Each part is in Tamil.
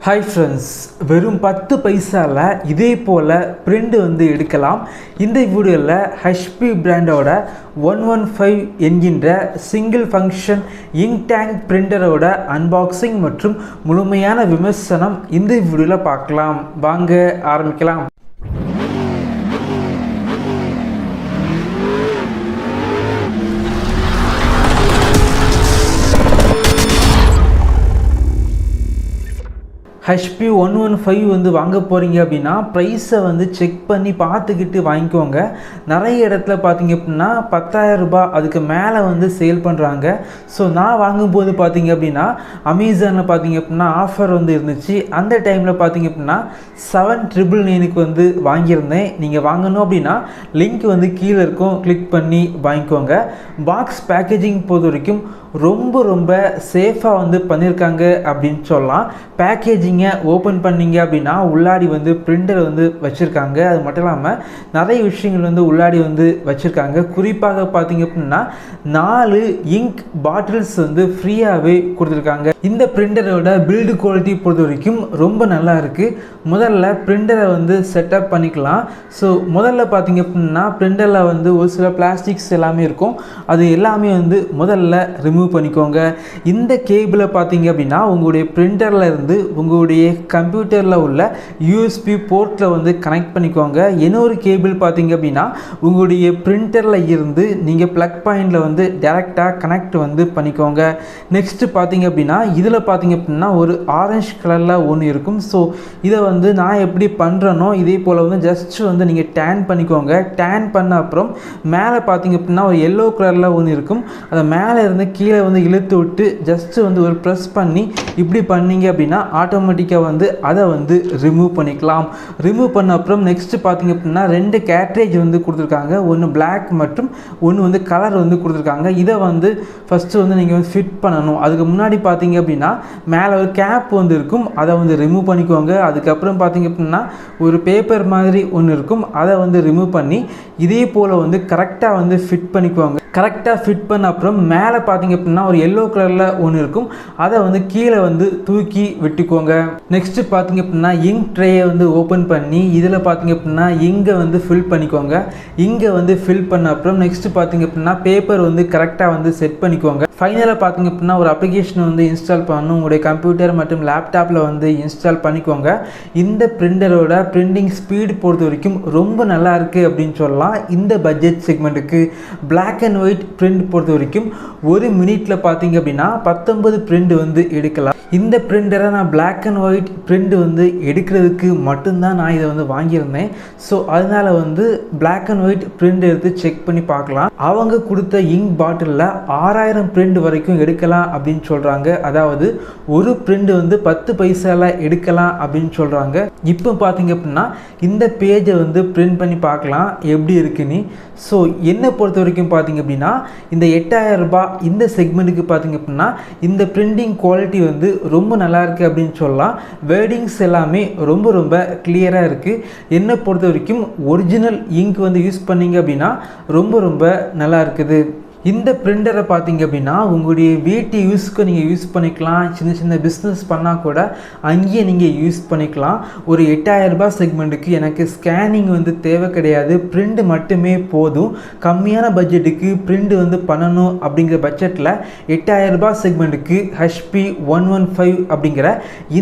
Hi friends, வெறும் 10 பைசால இதே போல பிரிண்ட் வந்து எடுக்கலாம். இந்த வீடியோல HP பிராண்டோட 115 என்கின்ற சிங்கிள் ஃபங்க்ஷன் InkTank பிரிண்டரோட அன்பாக்சிங் மற்றும் முழுமையான விமர்சனம் இந்த வீடியோல பார்க்கலாம். வாங்க ஆரம்பிக்கலாம். HP 115 வந்து வாங்க போகிறீங்க அப்படின்னா ப்ரைஸை வந்து செக் பண்ணி பார்த்துக்கிட்டு வாங்கிக்கோங்க. நிறைய இடத்துல பார்த்தீங்க அப்படின்னா 10,000 ரூபாய் அதுக்கு மேலே வந்து சேல் பண்ணுறாங்க. ஸோ நான் வாங்கும்போது பார்த்தீங்க அப்படின்னா அமேசானில் பார்த்தீங்க அப்படின்னா ஆஃபர் வந்து இருந்துச்சு. அந்த டைமில் பார்த்தீங்க அப்படின்னா 7,999 வந்து வாங்கியிருந்தேன். நீங்கள் வாங்கணும் அப்படின்னா லிங்க் வந்து கீழே இருக்கும், கிளிக் பண்ணி வாங்கிக்கோங்க. பாக்ஸ் பேக்கேஜிங் பொறுத்த வரைக்கும் ரொம்ப சேஃபாக வந்து பண்ணியிருக்காங்க அப்படின்னு சொல்லலாம். பேக்கேஜிங்கை ஓப்பன் பண்ணிங்க அப்படின்னா உள்ளாடி வந்து பிரிண்டர் வந்து வச்சுருக்காங்க. அது மட்டும் இல்லாமல் நிறைய விஷயங்கள் வந்து உள்ளாடி வந்து வச்சுருக்காங்க. குறிப்பாக பார்த்தீங்க அப்படின்னா 4 இங்க் பாட்டில்ஸ் வந்து ஃப்ரீயாகவே கொடுத்துருக்காங்க. இந்த பிரிண்டரோட பில்டு குவாலிட்டி பொறுத்த வரைக்கும் ரொம்ப நல்லா இருக்குது. முதல்ல பிரிண்டரை வந்து செட்டப் பண்ணிக்கலாம். ஸோ முதல்ல பார்த்தீங்க அப்படின்னா பிரிண்டரில் வந்து ஒரு சில பிளாஸ்டிக்ஸ் எல்லாமே இருக்கும். அது எல்லாமே வந்து முதல்ல ரிமூவ் பண்ணிக்கோங்க. இந்த கேபிளை பார்த்தீங்க அப்படின்னா உங்களுடைய பிரிண்டரில் இருந்து உங்களுடைய கம்ப்யூட்டரில் உள்ள USB போர்ட்டில் வந்து கனெக்ட் பண்ணிக்கோங்க. இன்னொரு கேபிள் பார்த்தீங்க அப்படின்னா உங்களுடைய பிரிண்டரில் இருந்து நீங்கள் ப்ளக் பாயிண்டில் வந்து டைரெக்டாக கனெக்ட் வந்து பண்ணிக்கோங்க. நெக்ஸ்ட்டு பார்த்தீங்க அப்படின்னா இதில் பார்த்தீங்க அப்படின்னா ஒரு ஆரஞ்சு கலரில் ஒன்று இருக்கும். ஸோ இதை வந்து நான் எப்படி பண்ணுறேனோ இதே போல் வந்து ஜஸ்ட் வந்து நீங்கள் டேன் பண்ணிக்கோங்க. டேன் பண்ண அப்புறம் மேலே பார்த்தீங்க அப்படின்னா ஒரு எல்லோ கலரில் ஒன்று இருக்கும். அதை மேலே இருந்து கீழே வந்து இழுத்து விட்டு ஜஸ்ட்டு வந்து ஒரு ப்ரெஸ் பண்ணி இப்படி பண்ணீங்க அப்படின்னா ஆட்டோமேட்டிக்காக வந்து அதை வந்து ரிமூவ் பண்ணிக்கலாம். ரிமூவ் பண்ண அப்புறம் நெக்ஸ்ட்டு பார்த்தீங்க அப்படின்னா 2 கேட்ரேஜ் வந்து கொடுத்துருக்காங்க. ஒன்று பிளாக் மற்றும் ஒன்று வந்து கலர் வந்து கொடுத்துருக்காங்க. இதை வந்து ஃபஸ்ட்டு வந்து நீங்கள் வந்து ஃபிட் பண்ணணும். அதுக்கு முன்னாடி பார்த்தீங்க அப்படின்னா மேலே ஒரு கேப் வந்து இருக்கும், அதை வந்து ரிமூவ் பண்ணிக்கோங்க. அதுக்கப்புறம் பார்த்தீங்க அப்படின்னா ஒரு பேப்பர் மாதிரி ஒன்று இருக்கும், அதை வந்து ரிமூவ் பண்ணி இதே போல் வந்து கரெக்டாக வந்து ஃபிட் பண்ணிக்குவாங்க. கரெக்டாக ஃபிட் பண்ண அப்புறம் மேலே பார்த்தீங்க அப்படின்னா ஒரு எல்லோ கலரில் ஒன்று இருக்கும், அதை வந்து கீழே வந்து தூக்கி விட்டுக்கோங்க. நெக்ஸ்ட்டு பார்த்தீங்க அப்படின்னா இங்க் ட்ரேயை வந்து ஓப்பன் பண்ணி இதில் பார்த்தீங்க அப்படின்னா இங்கே வந்து ஃபில் பண்ணிக்கோங்க. இங்கே வந்து ஃபில் பண்ண அப்புறம் நெக்ஸ்ட்டு பார்த்தீங்க அப்படின்னா பேப்பர் வந்து கரெக்டாக வந்து செட் பண்ணிக்கோங்க. ஃபைனலாக பார்த்தீங்க அப்படின்னா ஒரு அப்ளிகேஷனை வந்து இன்ஸ்டால் பண்ணணும். உங்களுடைய கம்ப்யூட்டர் மற்றும் லேப்டாப்பில் வந்து இன்ஸ்டால் பண்ணிக்கோங்க. இந்த பிரிண்டரோட பிரிண்டிங் ஸ்பீடு பொறுத்த வரைக்கும் ரொம்ப நல்லா இருக்குது அப்படின்னு சொல்லலாம். இந்த பட்ஜெட் செக்மெண்ட்டுக்கு பிளாக் அண்ட் ஒயிட் பிரிண்ட் பொறுத்த வரைக்கும் 1 மினிட்டில் பார்த்தீங்க அப்படின்னா 19 பிரிண்ட் வந்து எடுக்கலாம். இந்த பிரிண்டரை நான் பிளாக் அண்ட் ஒயிட் பிரிண்ட் வந்து எடுக்கிறதுக்கு மட்டும்தான் நான் இதை வந்து வாங்கியிருந்தேன். ஸோ அதனால் வந்து பிளாக் அண்ட் ஒயிட் பிரிண்ட் எடுத்து செக் பண்ணி பார்க்கலாம். அவங்க கொடுத்த இங்க் பாட்டிலில் 6000 பிரிண்ட் வரைக்கும் எடுக்கலாம் அப்படின்னு சொல்கிறாங்க. அதாவது ஒரு பிரிண்ட் வந்து 10 பைசால எடுக்கலாம் அப்படின்னு சொல்கிறாங்க. இப்போ பார்த்தீங்க அப்படின்னா இந்த பேஜை வந்து பிரிண்ட் பண்ணி பார்க்கலாம் எப்படி இருக்குன்னு. ஸோ என்னை பொறுத்த வரைக்கும் பார்த்தீங்க அப்படின்னா இந்த 8,000 ரூபாய் இந்த செக்மெண்ட்டுக்கு பார்த்தீங்க அப்படின்னா இந்த பிரிண்டிங் குவாலிட்டி வந்து ரொம்ப நல்லா இருக்குது அப்படின்னு சொல்லலாம். வேர்டிங்ஸ் எல்லாமே ரொம்ப கிளியராக இருக்குது. என்னை பொறுத்த வரைக்கும் ஒரிஜினல் இங்க் வந்து யூஸ் பண்ணிங்க அப்படின்னா ரொம்ப நல்லா இருக்குது. இந்த பிரிண்டரை பார்த்தீங்க அப்படின்னா உங்களுடைய வீட்டு யூஸ்க்கு நீங்கள் யூஸ் பண்ணிக்கலாம். சின்ன பிஸ்னஸ் பண்ணால் கூட அங்கேயே நீங்கள் யூஸ் பண்ணிக்கலாம். ஒரு 8,000 ரூபாய் செக்மெண்ட்டுக்கு எனக்கு ஸ்கேனிங் வந்து தேவை கிடையாது, பிரிண்ட் மட்டுமே போதும். கம்மியான பட்ஜெட்டுக்கு பிரிண்ட் வந்து பண்ணணும் அப்படிங்கிற பட்ஜெட்டில் 8,000 ரூபாய் செக்மெண்ட்டுக்கு HP 115 அப்படிங்கிற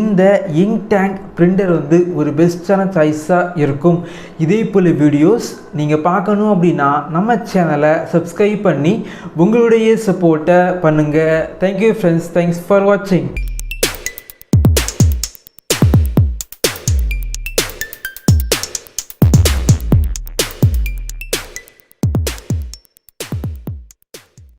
இந்த InkTank பிரிண்டர் வந்து ஒரு பெஸ்ட்டான சாய்ஸாக இருக்கும். இதே போல் வீடியோஸ் நீங்கள் பார்க்கணும் அப்படின்னா நம்ம சேனலை சப்ஸ்கிரைப் பண்ணி உங்களுடைய சப்போர்ட்டை பண்ணுங்கள். தேங்க்யூ ஃப்ரெண்ட்ஸ், தேங்க்ஸ் ஃபார் வாட்சிங்.